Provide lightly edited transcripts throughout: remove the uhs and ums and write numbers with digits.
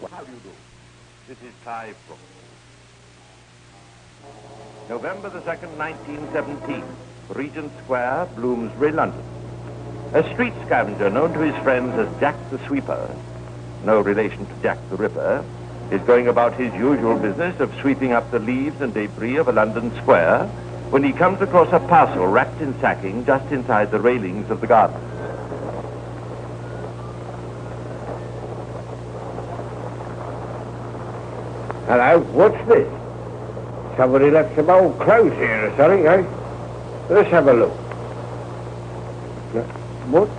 How do you do? This is Clive, Brook. November the 2nd, 1917. Regent Square, Bloomsbury, London. A street scavenger known to his friends as Jack the Sweeper, no relation to Jack the Ripper, is going about his usual business of sweeping up the leaves and debris of a London square when he comes across a parcel wrapped in sacking just inside the railings of the garden. Hello, what's this? Somebody left some old clothes here or something, eh? Let's have a look. What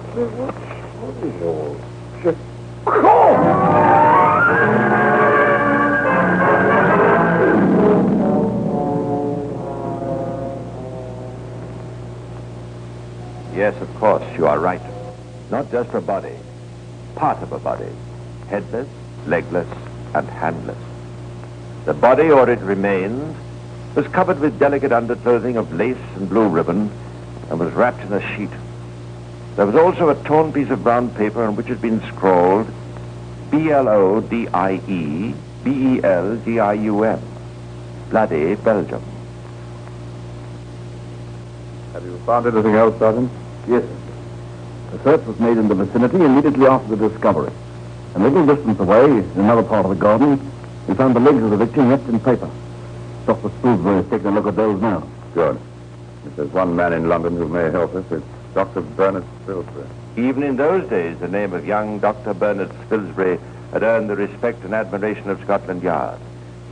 is all? Just... Yes, of course, you are right. Not just a body, part of a body. Headless, legless, and handless. The body, or its remains, was covered with delicate underclothing of lace and blue ribbon and was wrapped in a sheet. There was also a torn piece of brown paper on which had been scrawled Blodie, Belgium. Bloody Belgium. Have you found anything else, Sergeant? Yes, sir. A search was made in the vicinity immediately after the discovery. A little distance away, in another part of the garden, we found the legs of the victim wrapped in paper. Dr. Spilsbury is taking a look at those now. Good. If there's one man in London who may help us, it's Dr. Bernard Spilsbury. Even in those days, the name of young Dr. Bernard Spilsbury had earned the respect and admiration of Scotland Yard.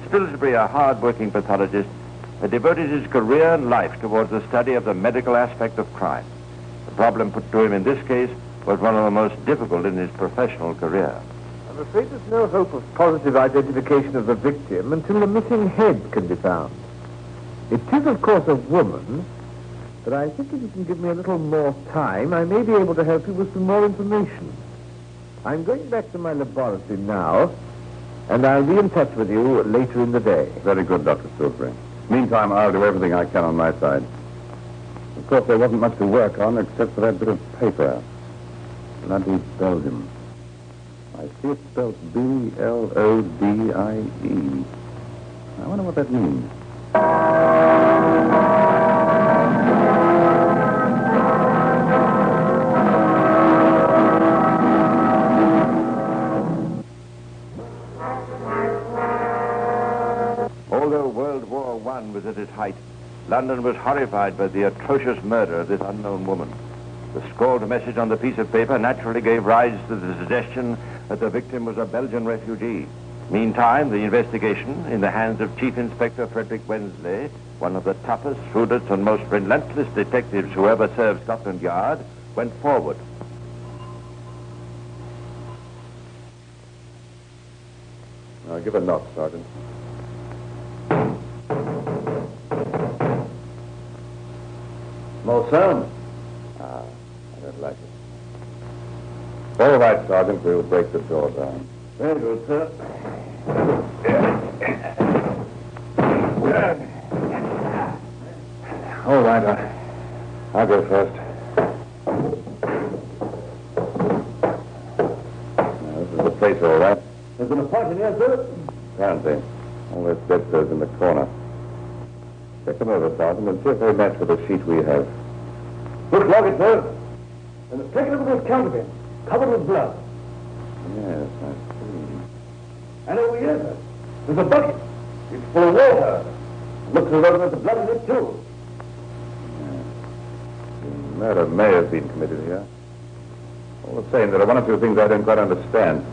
Spilsbury, a hard-working pathologist, had devoted his career and life towards the study of the medical aspect of crime. The problem put to him in this case was one of the most difficult in his professional career. I'm afraid there's no hope of positive identification of the victim until the missing head can be found. It is, of course, a woman, but I think if you can give me a little more time, I may be able to help you with some more information. I'm going back to my laboratory now, and I'll be in touch with you later in the day. Very good, Dr. Spilsbury. Meantime, I'll do everything I can on my side. Of course, there wasn't much to work on except for that bit of paper. Bloody Belgium. I see it spelled B-L-O-D-I-E. I wonder what that means. Although World War I was at its height, London was horrified by the atrocious murder of this unknown woman. The scrawled message on the piece of paper naturally gave rise to the suggestion that the victim was a Belgian refugee. Meantime, the investigation, in the hands of Chief Inspector Frederick Wensley, one of the toughest, shrewdest, and most relentless detectives who ever served Scotland Yard, went forward. Now, give a knock, Sergeant. More sound? I don't like it. All right, Sergeant, we'll break the door down. Very good, sir. All right, I'll go first. Now, this is the place, all right. There's an appointment here, sir. Apparently. All those bedclothes in the corner. Check them over, Sergeant, and see if they match with the sheet we have. Looks like it, sir. And the second of this counterfeit, covered with blood. Yes, I see. And over here, sir, there's a bucket. It's full of water. Looks as though there's blood in it, too. The murder may have been committed here. All the same, there are one or two things I don't quite understand.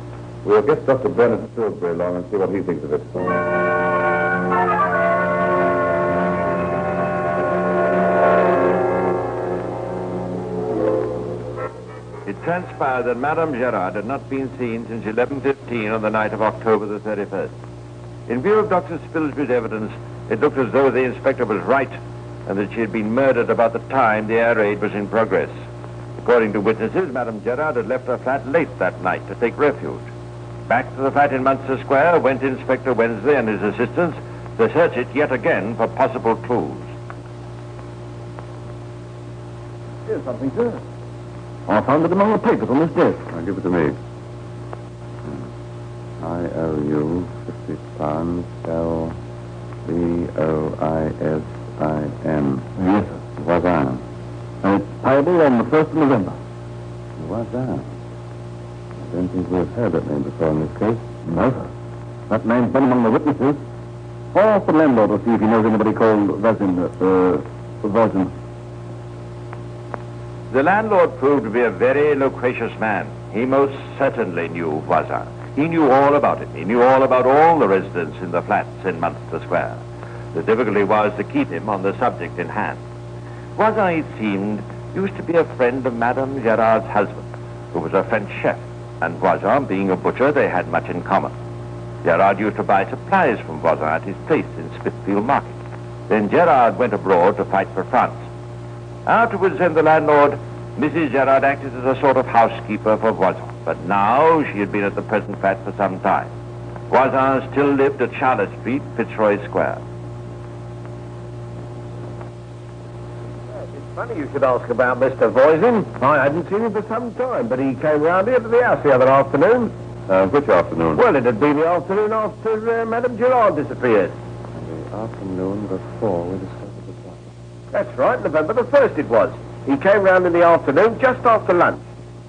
We'll get Dr. Bernard Spilsbury along and see what he thinks of it. It transpired that Madame Gerard had not been seen since 11:15 on the night of October the 31st. In view of Dr. Spilsbury's evidence, it looked as though the inspector was right and that she had been murdered about the time the air raid was in progress. According to witnesses, Madame Gerard had left her flat late that night to take refuge. Back to the flat in Munster Square went Inspector Wensley and his assistants to search it yet again for possible clues. Here's something, sir. I found it among the papers on this desk. Now, give it to me. IOU, 50 pounds, LVOISIN. Yes, sir. Voisin. And it's payable on the 1st of November. Voisin. I don't think we've heard that name before in this case. No, sir. That name's been among the witnesses. Ask the landlord to see if he knows anybody called Voisin. The landlord proved to be a very loquacious man. He most certainly knew Voisin. He knew all about him. He knew all about all the residents in the flats in Munster Square. The difficulty was to keep him on the subject in hand. Voisin, it seemed, used to be a friend of Madame Gerard's husband, who was a French chef, and Voisin, being a butcher, they had much in common. Gerard used to buy supplies from Voisin at his place in Smithfield Market. Then Gerard went abroad to fight for France. Afterwards, then the landlord, Mrs. Gerard, acted as a sort of housekeeper for Voisin. But now she had been at the present flat for some time. Voisin still lived at Charlotte Street, Fitzroy Square. It's funny you should ask about Mr. Voisin. I hadn't seen him for some time, but he came round here to the house the other afternoon. Which afternoon? Well, it had been the afternoon after Madame Gerard disappeared. The afternoon before we discovered the body. That's right, November the 1st it was. He came round in the afternoon, just after lunch.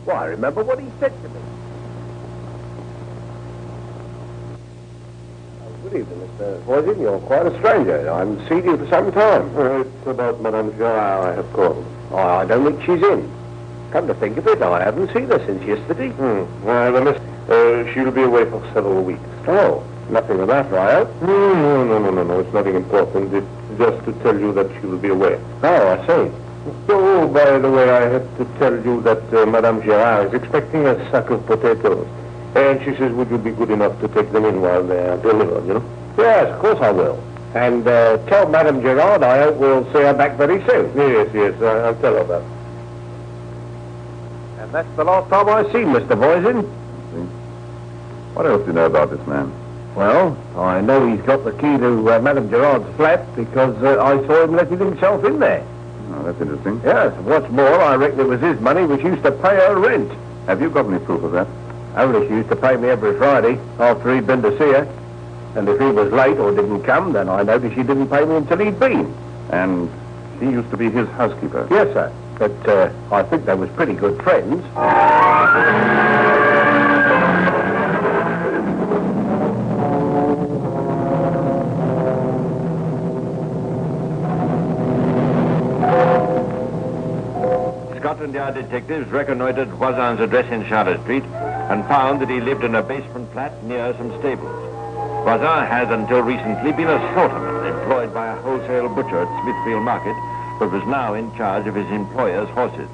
Why, I remember what he said to me. Good evening, Mr. Voisin. You're quite a stranger. I haven't seen you for some time. It's about Madame Gerard I have called. I don't think she's in. Come to think of it, I haven't seen her since yesterday. She'll be away for several weeks. Oh, nothing the matter, I hope? No. It's nothing important. It's just to tell you that she'll be away. Oh, I see. Oh, by the way, I have to tell you that Madame Gerard is expecting a sack of potatoes. And she says, would you be good enough to take them in while they're delivered, you know? Yes, of course I will. And tell Madame Gerard I hope we'll see her back very soon. Yes, I'll tell her that. And that's the last time I've seen Mr. Voisin. What else do you know about this man? Well, I know he's got the key to Madame Gerard's flat because I saw him letting himself in there. Oh, that's interesting. Yes, what's more, I reckon it was his money which used to pay her rent. Have you got any proof of that? Only she used to pay me every Friday after he'd been to see her. And if he was late or didn't come, then I noticed she didn't pay me until he'd been. And she used to be his housekeeper? Yes, sir. But I think they was pretty good friends. Scotland Yard detectives reconnoitred Voisin's address in Charlotte Street and found that he lived in a basement flat near some stables. Voisin had until recently been a slaughterman employed by a wholesale butcher at Smithfield Market, but was now in charge of his employer's horses.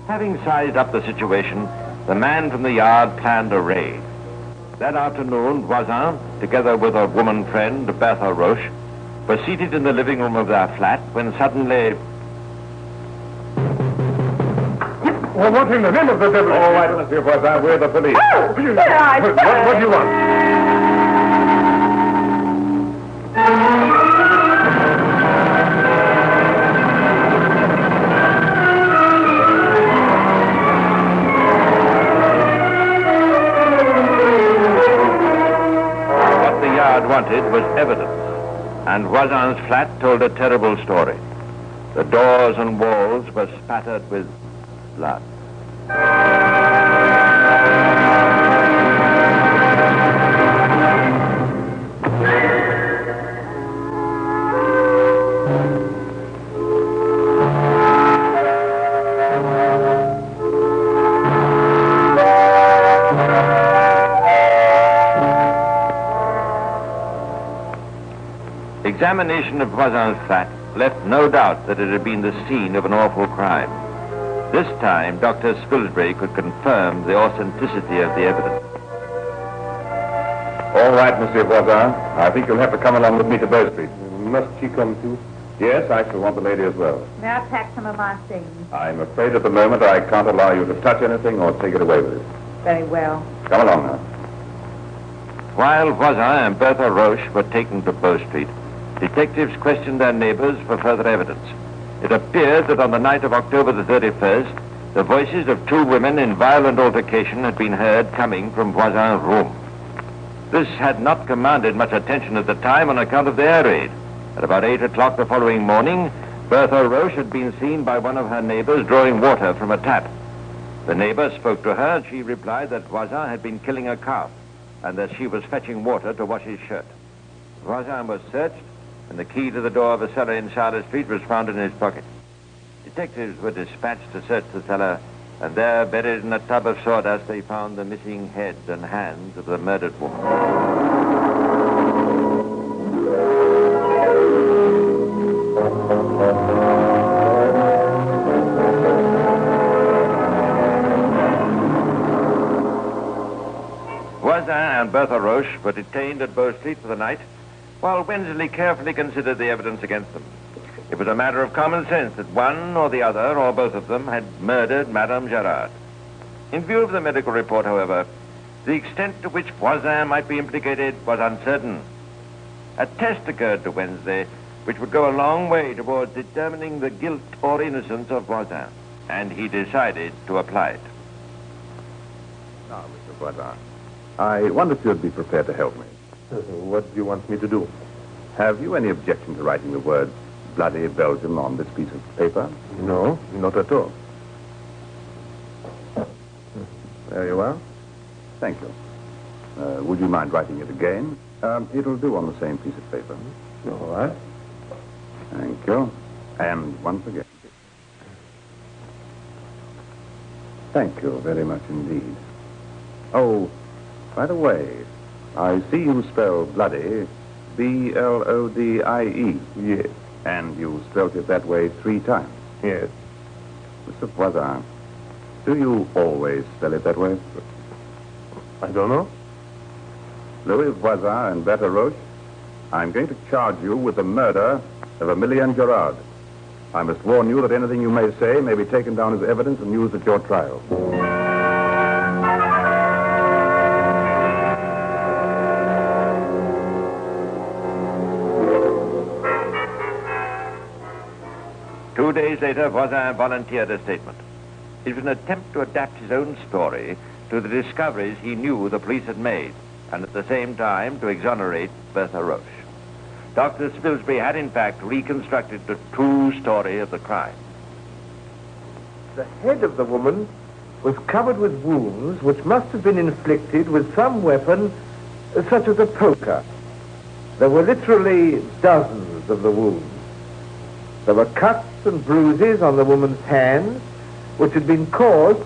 Having sized up the situation, the man from the yard planned a raid. That afternoon, Voisin, together with a woman friend, Bertha Roche, were seated in the living room of their flat when suddenly... Well, what in the name of the devil? All right, Monsieur Voisin, we're the police. Oh, there I What do you want? What the yard wanted was evidence, and Voisin's flat told a terrible story. The doors and walls were spattered with blood. Examination of Voisin's flat left no doubt that it had been the scene of an awful crime. This time, Dr. Spilsbury could confirm the authenticity of the evidence. All right, Monsieur Voisin. I think you'll have to come along with me to Bow Street. Must she come too? Yes, I shall want the lady as well. May I pack some of my things? I'm afraid at the moment I can't allow you to touch anything or take it away with you. Very well. Come along now. While Voisin and Bertha Roche were taken to Bow Street, detectives questioned their neighbors for further evidence. It appeared that on the night of October the 31st, the voices of two women in violent altercation had been heard coming from Voisin's room. This had not commanded much attention at the time on account of the air raid. At about 8 o'clock the following morning, Bertha Roche had been seen by one of her neighbors drawing water from a tap. The neighbor spoke to her, and she replied that Voisin had been killing a calf and that she was fetching water to wash his shirt. Voisin was searched, and the key to the door of a cellar in Charlotte Street was found in his pocket. Detectives were dispatched to search the cellar, and there, buried in a tub of sawdust, they found the missing head and hands of the murdered woman. Voisin and Bertha Roche were detained at Bow Street for the night, while Wensley carefully considered the evidence against them. It was a matter of common sense that one or the other, or both of them, had murdered Madame Gerard. In view of the medical report, however, the extent to which Voisin might be implicated was uncertain. A test occurred to Wednesday which would go a long way towards determining the guilt or innocence of Voisin, and he decided to apply it. Now, Mr. Voisin, I wonder if you'd be prepared to help me. What do you want me to do? Have you any objection to writing the words Bloody Belgium on this piece of paper? No, not at all. There you are. Thank you. Would you mind writing it again? It'll do on the same piece of paper. All right. Thank you. And once again. Thank you very much indeed. Oh, by the way, I see you spell bloody Blodie. Yes. And you spelled it that way 3 times. Yes. Mr. Voisin, do you always spell it that way? I don't know. Louis Voisin and Bertha Roche, I'm going to charge you with the murder of Emilienne Gerard. I must warn you that anything you may say may be taken down as evidence and used at your trial. Two days later, Voisin volunteered a statement. It was an attempt to adapt his own story to the discoveries he knew the police had made, and at the same time to exonerate Bertha Roche. Dr. Spilsbury had in fact reconstructed the true story of the crime. The head of the woman was covered with wounds which must have been inflicted with some weapon such as a poker. There were literally dozens of the wounds. There were cuts and bruises on the woman's hands, which had been caused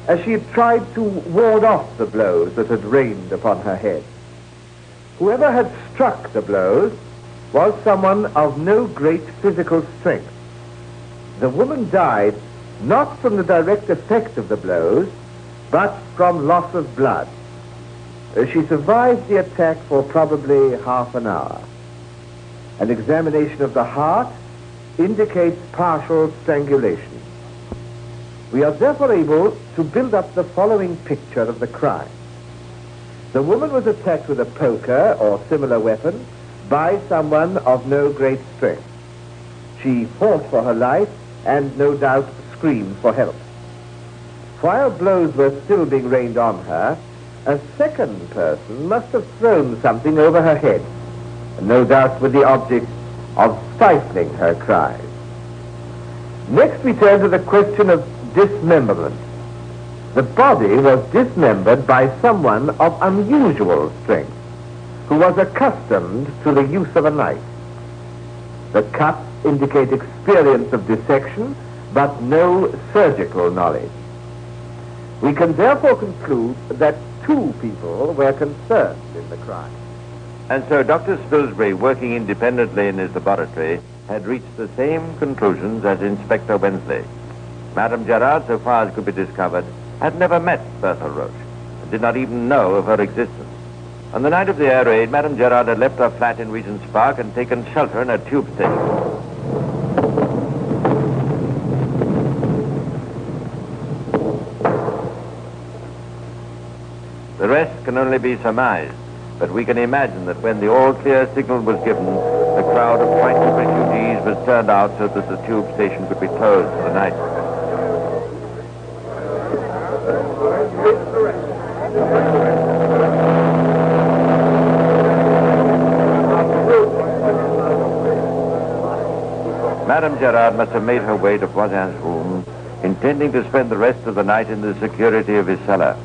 as she had tried to ward off the blows that had rained upon her head. Whoever had struck the blows was someone of no great physical strength. The woman died not from the direct effect of the blows, but from loss of blood. She survived the attack for probably half an hour. An examination of the heart indicates partial strangulation. We are therefore able to build up the following picture of the crime. The woman was attacked with a poker or similar weapon by someone of no great strength. She fought for her life and no doubt screamed for help. While blows were still being rained on her, a second person must have thrown something over her head, no doubt with the object of stifling her cries. Next we turn to the question of dismemberment. The body was dismembered by someone of unusual strength, who was accustomed to the use of a knife. The cuts indicate experience of dissection, but no surgical knowledge. We can therefore conclude that 2 people were concerned in the crime. And so Dr. Spilsbury, working independently in his laboratory, had reached the same conclusions as Inspector Wensley. Madame Gerard, so far as could be discovered, had never met Bertha Roche, and did not even know of her existence. On the night of the air raid, Madame Gerard had left her flat in Regent's Park and taken shelter in a tube station. The rest can only be surmised, but we can imagine that when the all-clear signal was given, the crowd of frightened refugees was turned out so that the tube station could be closed for the night. Madame Gerard must have made her way to Voisin's room, intending to spend the rest of the night in the security of his cellar.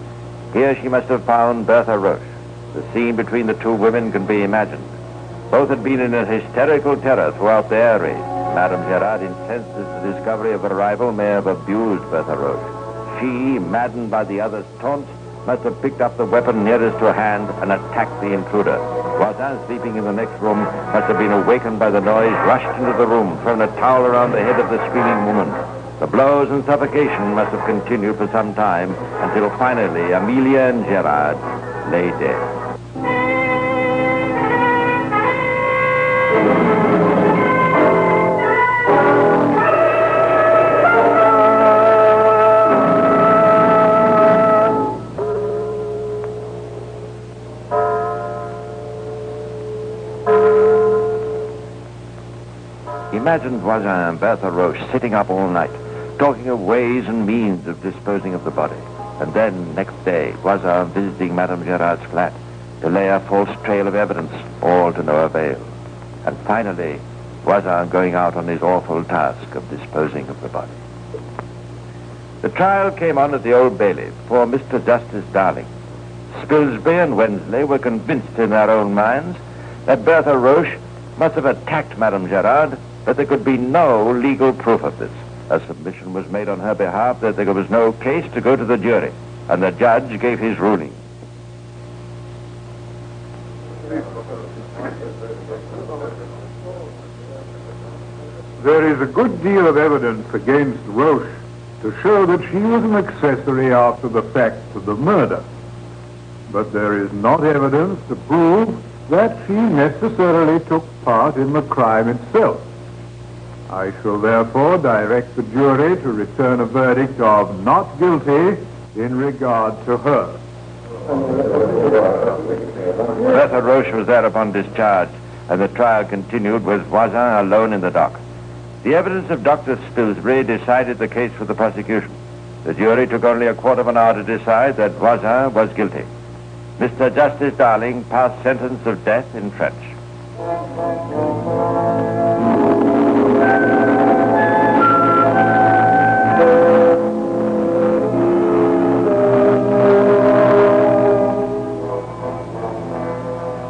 Here she must have found Bertha Roche. The scene between the two women can be imagined. Both had been in a hysterical terror throughout their raid. Madame Gerard, incensed at the discovery of her rival, may have abused Bertha Roche. She, maddened by the other's taunts, must have picked up the weapon nearest to hand and attacked the intruder. Voisin, sleeping in the next room, must have been awakened by the noise, rushed into the room, thrown a towel around the head of the screaming woman. The blows and suffocation must have continued for some time until finally Amelia and Gerard lay dead. Imagine Voisin and Bertha Roche sitting up all night, talking of ways and means of disposing of the body. And then, next day, Voisin visiting Madame Gerard's flat to lay a false trail of evidence, all to no avail. And finally, Voisin going out on his awful task of disposing of the body. The trial came on at the Old Bailey before Mr. Justice Darling. Spilsby and Wensley were convinced in their own minds that Bertha Roche must have attacked Madame Gerard, but there could be no legal proof of this. A submission was made on her behalf that there was no case to go to the jury, and the judge gave his ruling. There is a good deal of evidence against Roche to show that she was an accessory after the fact of the murder. But there is not evidence to prove that she necessarily took part in the crime itself. I shall therefore direct the jury to return a verdict of not guilty in regard to her. Bertha Roche was thereupon discharged, and the trial continued with Voisin alone in the dock. The evidence of Dr. Spilsby decided the case for the prosecution. The jury took only a quarter of an hour to decide that Voisin was guilty. Mr. Justice Darling passed sentence of death in French.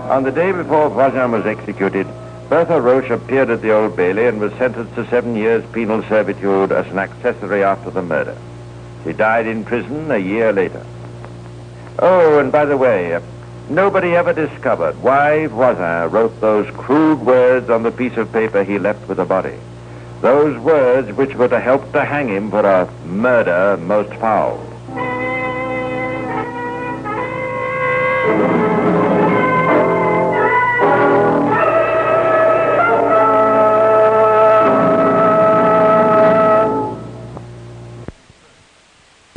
On the day before Voisin was executed, Bertha Roche appeared at the Old Bailey and was sentenced to 7 years penal servitude as an accessory after the murder. She died in prison a year later. Oh, and by the way, nobody ever discovered why Voisin wrote those crude words on the piece of paper he left with the body. Those words which were to help to hang him for a murder most foul.